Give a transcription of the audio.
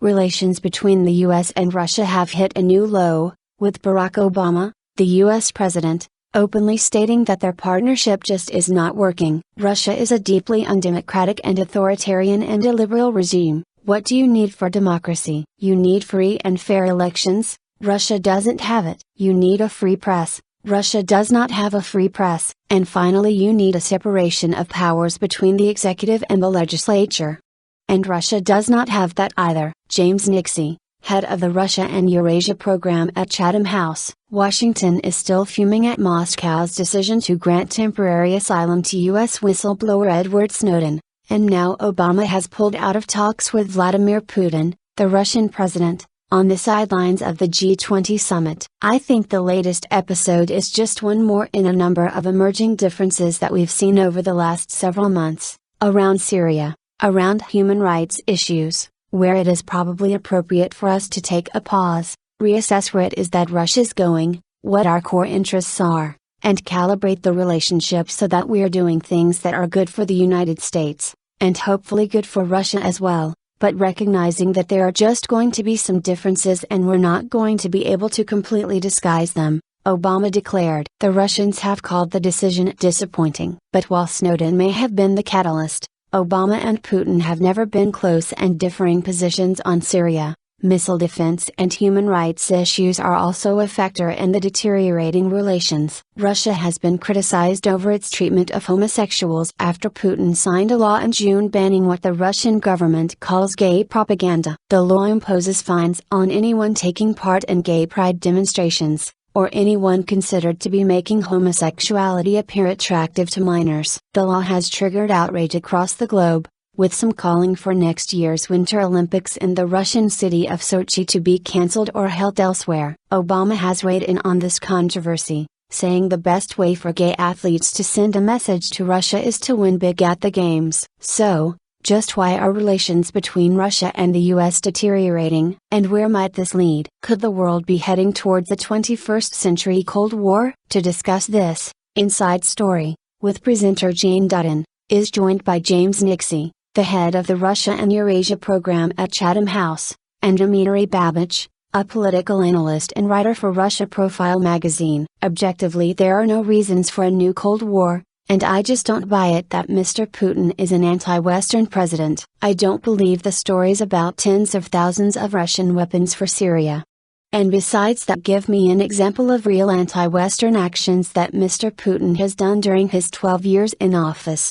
relations between the US and Russia have hit a new low, with Barack Obama, the US president, openly stating that their partnership just is not working. Russia is a deeply undemocratic and authoritarian and illiberal regime. What do you need for democracy? You need free and fair elections. Russia doesn't have it. You need a free press. Russia does not have a free press. And finally, you need a separation of powers between the executive and the legislature. And Russia does not have that either. James Nixey, head of the Russia and Eurasia program at Chatham House, Washington is still fuming at Moscow's decision to grant temporary asylum to U.S. whistleblower Edward Snowden, and now Obama has pulled out of talks with Vladimir Putin, the Russian president, on the sidelines of the G20 summit. I think the latest episode is just one more in a number of emerging differences that we've seen over the last several months, around Syria, around human rights issues, where it is probably appropriate for us to take a pause, reassess where it is that Russia's going, what our core interests are, and calibrate the relationship so that we are doing things that are good for the United States, and hopefully good for Russia as well, but recognizing that there are just going to be some differences and we're not going to be able to completely disguise them, Obama declared. The Russians have called the decision disappointing. But while Snowden may have been the catalyst, Obama and Putin have never been close, and differing positions on Syria, missile defense and human rights issues are also a factor in the deteriorating relations. Russia has been criticized over its treatment of homosexuals after Putin signed a law in June banning what the Russian government calls gay propaganda. The law imposes fines on anyone taking part in gay pride demonstrations, or anyone considered to be making homosexuality appear attractive to minors. The law has triggered outrage across the globe, with some calling for next year's Winter Olympics in the Russian city of Sochi to be cancelled or held elsewhere. Obama has weighed in on this controversy, saying the best way for gay athletes to send a message to Russia is to win big at the games. So, just why are relations between Russia and the US deteriorating, and where might this lead? Could the world be heading towards a 21st century Cold War? To discuss this, Inside Story, with presenter Jane Dutton, is joined by James Nixey, the head of the Russia and Eurasia program at Chatham House, and Dmitry Babich, a political analyst and writer for Russia Profile magazine. Objectively, there are no reasons for a new Cold War, and I just don't buy it that Mr. Putin is an anti-Western president. I don't believe the stories about tens of thousands of Russian weapons for Syria. And besides that, give me an example of real anti-Western actions that Mr. Putin has done during his 12 years in office.